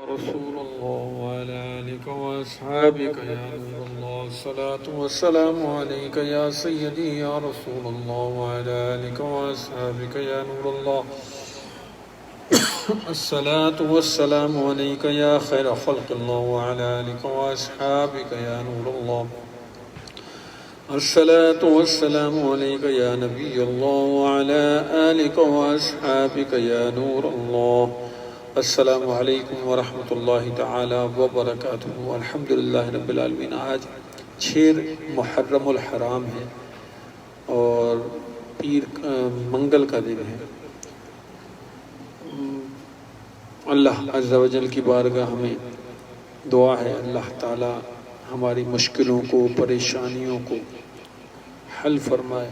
رسول الله وعلى آلك وأصحابك يا نور الله الصلاة والسلام عليك يا سيدي يا رسول الله وعلى آلك وأصحابك يا نور الله الصلاة والسلام عليك يا خير خلق الله وعلى آلك وأصحابك يا نور الله الصلاة والسلام عليك يا نبي الله وعلى آلك وأصحابك يا نور الله السلام علیکم ورحمۃ اللہ تعالی وبرکاتہ۔ الحمدللہ رب العالمین۔ آج 6 محرم الحرام ہے اور پیر منگل کا دن ہے۔ اللہ عز و جل کی بارگاہ ہمیں دعا ہے اللہ تعالی ہماری مشکلوں کو، پریشانیوں کو حل فرمائے،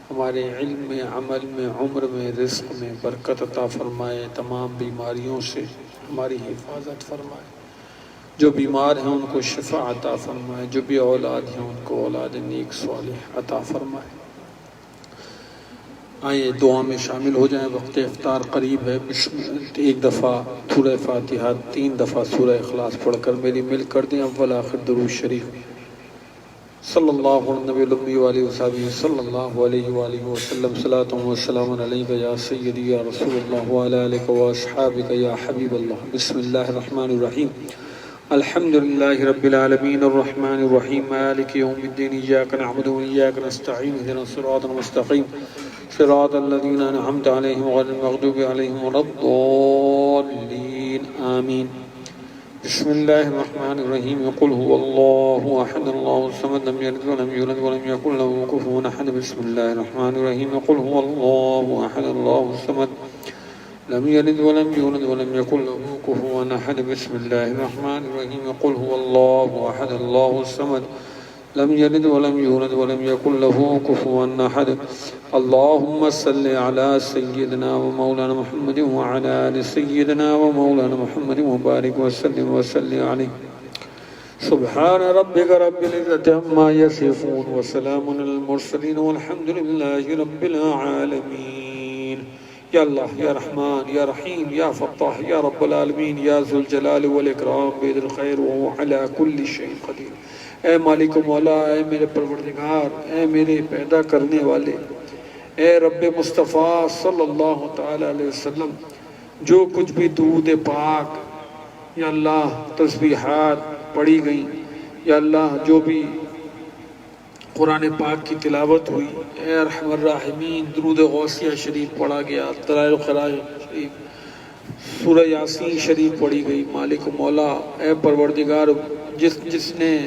ہمارے علم میں، عمل میں، عمر میں، رزق میں برکت عطا فرمائے، تمام بیماریوں سے ہماری حفاظت فرمائے، جو بیمار ہیں ان کو شفا عطا فرمائے، جو بھی اولاد ہیں ان کو اولاد نیک صالح عطا فرمائے۔ آئیے دعا میں شامل ہو جائیں، وقت افطار قریب ہے۔ ایک دفعہ سورہ فاتحہ، 3 دفعہ سورہ اخلاص پڑھ کر میری مل کر دیں اول آخر درود شریف۔ صلی اللہ علیہ نبی علیہ وسلم صلی اللہ علیہ وآلہ وسلم صلاۃ و سلام علیک یا سیدی یا رسول اللہ وعلی آلک و اصحابک یا حبیب اللہ۔ بسم اللہ الرحمن الرحیم۔ الحمد للہ رب العالمین الرحمن الرحیم مالک یوم الدین ایاک نعبد و ایاک نستعین اہدنا الصراط المستقیم صراط الذین انعمت علیہم غیر المغضوب علیہم ولا الضالین آمین۔ بسم اللہ الرحمن الرحیم۔ قل هو اللہ احد اللہ الصمد لم یلد ولم یولد ولم یکن له کفوا احد۔ بسم اللہ الرحمن الرحیم۔ قل هو اللہ احد اللہ الصمد لم یلد ولم یولد ولم یکن له کفوا احد۔ بسم اللہ الرحمن الرحیم۔ قل هو اللہ احد اللہ الصمد لم یلد ولم یولد ولم یکن له کفوا احد۔ اللہم صل علی سیدنا و مولانا محمد وعلی آل سیدنا و مولانا محمد وبارک وسلم وسلم علیہ۔ سبحان ربک رب العزت عما یصفون وسلام علی المرسلین والحمد للہ رب العالمین۔ یا اللہ، یا رحمان، یا رحیم، یا فتاح، یا رب العالمین، یا ذو الجلال والاکرام بید الخیر وهو علی کل شیء قدیر۔ اے مالک و مولا، اے میرے پروردگار، اے میرے پیدا کرنے والے، اے رب مصطفیٰ صلی اللہ تعالیٰ علیہ وسلم، جو کچھ بھی درود پاک یا اللہ تسبیحات پڑھی گئیں، یا اللہ جو بھی قرآن پاک کی تلاوت ہوئی، اے ارحم الراحمین درود غوثیہ شریف پڑھا گیا، دلائل الخراج شریف، سورہ یاسین شریف پڑھی گئی، مالک و مولا اے پروردگار جس نے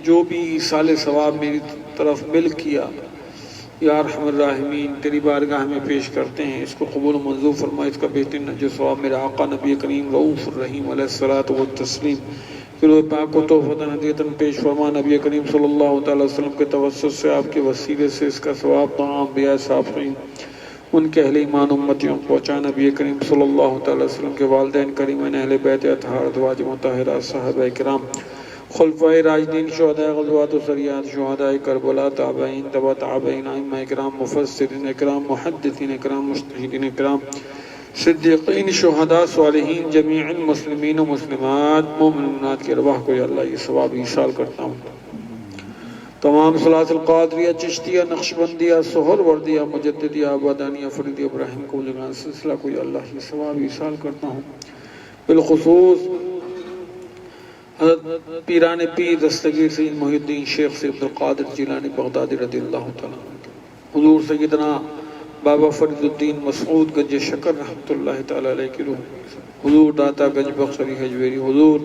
جو بھی ایصال ثواب میری طرف مل کیا، یا ارحم الراحمین تیری بارگاہ میں پیش کرتے ہیں، اس کو قبول و منظور فرما، اس کا بہترین نجو ثواب میرے آقا نبی کریم رؤوف الرحیم علیہ الصلاۃ والتسلیم کہ روح پاک کو تحفۃ ہدیۃ پیش فرما، نبی کریم صلی اللہ تعالی وسلم کے توسط سے آپ کے وسیلے سے اس کا ثواب تمام انبیاء صالحین ان کے اہل ایمان امتیوں کو پہنچا، نبی کریم صلی اللہ تعالی وسلم کے والدین کریمین، اہل بیت اطہار، ازواج مطہرات، صحابہ کرام، خلفائے راشدین، شہداء غزوات و سریات، شہداء کربلا، تابعین، تبع تابعین، ائمہ اکرام، مفسرین اکرام، محدثین اکرام، مجتہدین اکرام، صدیقین، شہداء، صالحین، جمیع المسلمین و مسلمات، مومنات کی ارواح کو یا اللہ یہ ثواب ایصال کرتا ہوں۔ تمام سلاسل قادریہ، چشتیہ، نقشبندیہ، سہروردیہ، مجددیہ، آبادانیہ، فریدیہ، ابراہیم قبولگان سلسلہ کو یا اللہ یہ ثواب ایصال کرتا ہوں۔ بالخصوص حضرت پیران پیر دستگیر سید محی الدین شیخ سید عبدالقادر جیلانی بغدادی رضی اللہ تعالیٰ عنہ، حضور سیدنا بابا فرید الدین مسعود گنج شکر رحمۃ اللہ تعالیٰ علیہ کی روح، حضور داتا گنج بخش علی حجویری، حضور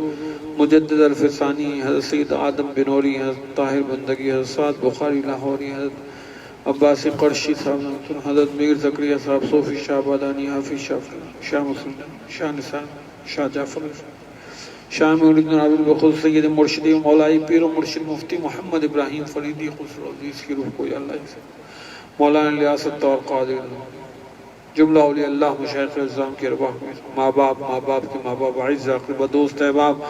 مجدد الفسانی، حضرت سید آدم بنوری، حضرت طاہر بندگی، حضرت سعد بخاری لاہوری، حضرت عباسی قرشی صاحب، حضرت میر زکریہ صاحب صوفی، شاہ بادانی، حافظ شاہ مسلم، شاہ نثار، شاہ جعفر، شاہ مولد عابد بخود سید مرشدی مولائی پیر و مرشد مفتی محمد ابراہیم فریدی خسرو عزیز کی روح کو یا اللہ مولانا ریاست اور قادر جملہ اولیاء اللہ مشایخ اعظام کی ارواح میں، ماں باپ کے ماں باپ، اعزاء اقربا، دوست احباب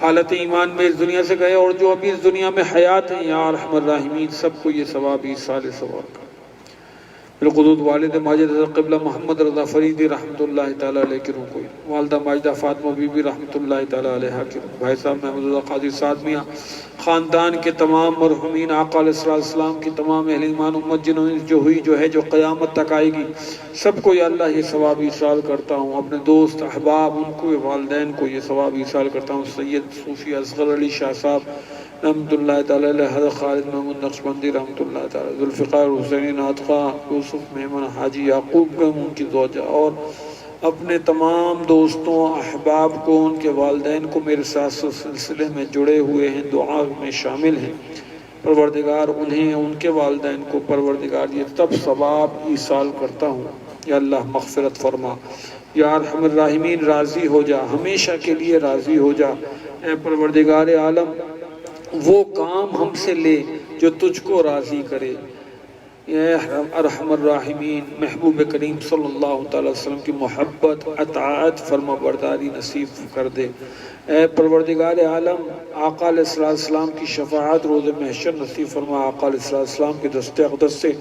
حالت ایمان میں اس دنیا سے گئے اور جو ابھی اس دنیا میں حیات ہیں، یا ارحم الراحمین سب کو یہ ثواب ایصال ثواب کا بالخصوص والد ماجد حضرت قبلہ محمد رضا فریدی رحمۃ اللہ تعالیٰ علیہ کی روح کو، والدہ ماجدہ فاطمہ بی بی رحمۃ اللہ تعالیٰ علیہ کی روح، بھائی صاحب محمد رضا قاضی سعد میاں، خاندان کے تمام مرحومین، آقا علیہ السلام کی تمام اہل ایمان امت جنہوں نے جو ہوئی جو ہے جو قیامت تک آئے گی، سب کو یا اللہ یہ ثواب ایصال کرتا ہوں، اپنے دوست احباب ان کو، والدین کو یہ ثواب ایصال کرتا ہوں۔ سید صوفی اصغر علی شاہ صاحب رحمۃ اللہ تعالیٰ علیہ، حضرت خالد محمود نقشبندی رحمۃ اللہ تعالیٰ، ذوالفقار حسینی ناطقہ، یوسف میمن حاجی یعقوب گم ان کی زوجہ، اور اپنے تمام دوستوں احباب کو، ان کے والدین کو میرے ساتھ سلسلے میں جڑے ہوئے ہیں، دعا میں شامل ہیں۔ پروردگار انہیں ان کے والدین کو پروردگار یہ تب ثواب ایصال کرتا ہوں، یا اللہ مغفرت فرما، یا ارحم الراحمین راضی ہو جا، ہمیشہ کے لیے راضی ہو جا، اے پروردگار عالم وہ کام ہم سے لے جو تجھ کو راضی کرے، اے ارحم الراحمین محبوب کریم صلی اللہ تعالی وسلم کی محبت، اطاعت، فرما برداری نصیب کر دے، اے پروردگار عالم آقا علیہ السلام کی شفاعت روز محشر نصیب فرما، آقا علیہ السلام کے دست اقدس سے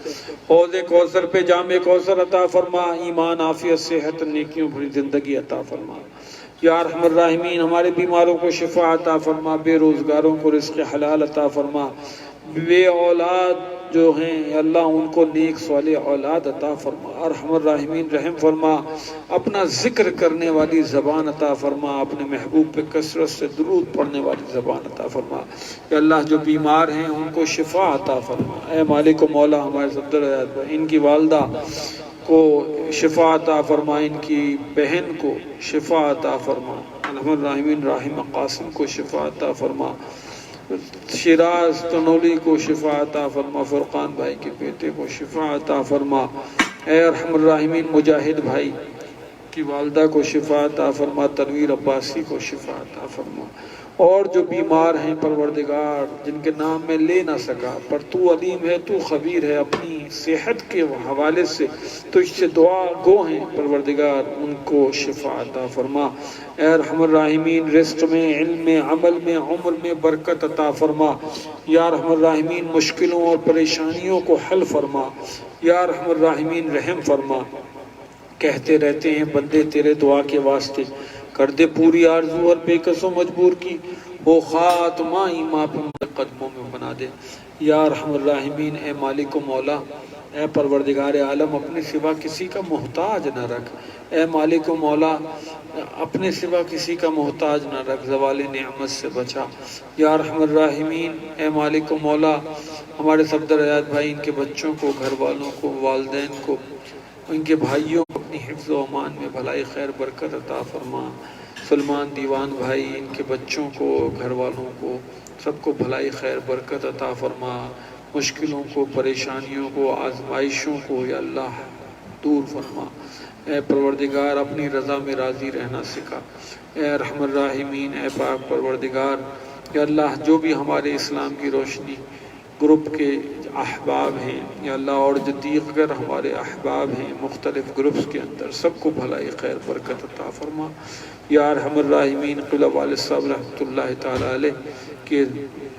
حوض کوثر پہ جام کوثر عطا فرما، ایمان عافیت صحت نیکیوں بھری زندگی عطا فرما، یا ارحم الراحمین ہمارے بیماروں کو شفا عطا فرما، بے روزگاروں کو رزق حلال عطا فرما، بے اولاد جو ہیں یا اللہ ان کو نیک صالح اولاد عطا فرما، ارحم الراحمین رحم فرما، اپنا ذکر کرنے والی زبان عطا فرما، اپنے محبوب پہ کثرت سے درود پڑھنے والی زبان عطا فرما، یا اللہ جو بیمار ہیں ان کو شفا عطا فرما، اے مالک و مولا ہمارے صدر ان کی والدہ کو شفا عطا فرما، ان کی بہن کو شفا عطا فرما، ارحم الراحمین راحم قاسم کو شفا عطا فرما، شیراز تنولی کو شفا عطا فرما، فرقان بھائی کے بیٹے کو شفا عطا فرما، اے ارحم الراحمین مجاہد بھائی کی والدہ کو شفا عطا فرما، تنویر عباسی کو شفا عطا فرما، اور جو بیمار ہیں پروردگار جن کے نام میں لے نہ سکا پر تو علیم ہے، تو خبیر ہے، اپنی صحت کے حوالے سے تجھ سے دعا گو ہیں پروردگار ان کو شفا عطا فرما، اے ارحم الراحمین رزق میں، علم میں، عمل میں، عمر میں برکت عطا فرما، یا ارحم الراحمین مشکلوں اور پریشانیوں کو حل فرما، یا ارحم الراحمین رحم فرما، کہتے رہتے ہیں بندے تیرے دعا کے واسطے، کر دے پوری آرزو اور بے کس و مجبور کی، وہ خاتمہ ایمان پہ قدموں میں بنا دے، یا ارحم الراحمین اے مالک و مولا، اے پروردگار عالم اپنے سوا کسی کا محتاج نہ رکھ، اے مالک و مولا اپنے سوا کسی کا محتاج نہ رکھ، زوال نعمت سے بچا، یا ارحم الراحمین اے مالک و مولا ہمارے صفدر حیات بھائی ان کے بچوں کو، گھر والوں کو، والدین کو، ان کے بھائیوں کو اپنی حفظ و امان میں بھلائی خیر برکت عطا فرما، سلمان دیوان بھائی ان کے بچوں کو، گھر والوں کو سب کو بھلائی خیر برکت عطا فرما، مشکلوں کو، پریشانیوں کو، آزمائشوں کو یا اللہ دور فرما، اے پروردگار اپنی رضا میں راضی رہنا سکھا، اے ارحم الراحمین اے پاک پروردگار یا اللہ جو بھی ہمارے اسلام کی روشنی گروپ کے احباب ہیں یا اللہ اور جو دیگر ہمارے احباب ہیں مختلف گروپس کے اندر سب کو بھلائی خیر برکت عطا فرما، یا ارحم الراحمین قلعہ والد صاحب رحمۃ اللہ تعالیٰ علیہ کے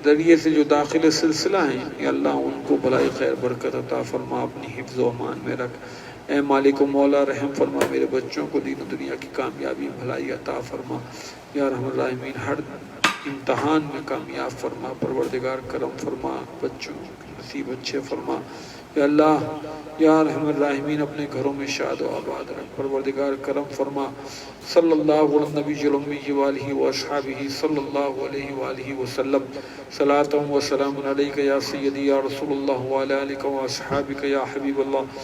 ذریعے سے جو داخل سلسلہ ہیں یا اللہ ان کو بھلائی خیر برکت عطا فرما، اپنی حفظ و امان میں رکھ، اے مالک و مولا رحم فرما، میرے بچوں کو دین و دنیا کی کامیابی بھلائی عطا فرما، یا ارحم الراحمین ہر امتحان میں کامیاب فرما، پروردگار کرم فرما، بچوں نصیب اچھے فرما، یا اللہ یا ارحم الراحمین اپنے گھروں میں شاد و آباد رکھ، پروردگار کرم فرما، صلی اللہ علی النبی الامی وآلہ واصحابہ صلی اللہ علیہ وآلہ وسلم، صلاۃ و سلام علیک یا سیدی یا رسول اللہ وعلی آلک و اصحابک یا حبیب اللہ،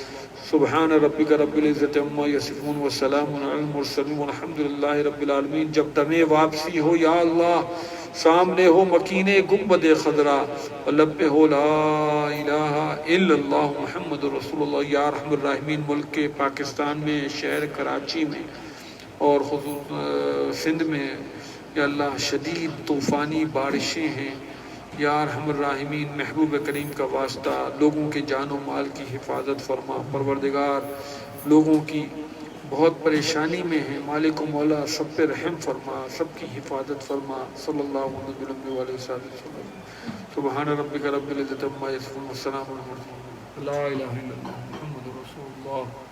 سبحان ربک رب العزت عما یصفون وسلام علی المرسلین والحمد للہ رب العالمین۔ جب دم واپسی ہو یا اللہ سامنے ہو مکین گنبد خضرا اور لب پہ ہو لا الہ الا اللہ محمد رسول اللہ، یا ارحم الراحمین ملک کے پاکستان میں شہر کراچی میں اور خصوص سندھ میں یا اللہ شدید طوفانی بارشیں ہیں، یا ارحم الراحمین محبوب کریم کا واسطہ لوگوں کے جان و مال کی حفاظت فرما، پروردگار لوگوں کی بہت پریشانی میں ہیں، مالک و مولا سب پہ رحم فرما، سب کی حفاظت فرما، صلی اللہ علیہ وسلم، سبحان ربک رب العزت عما یصفون والسلام علی المرسلین، لا الہ الا اللہ محمد رسول اللہ۔ اللہ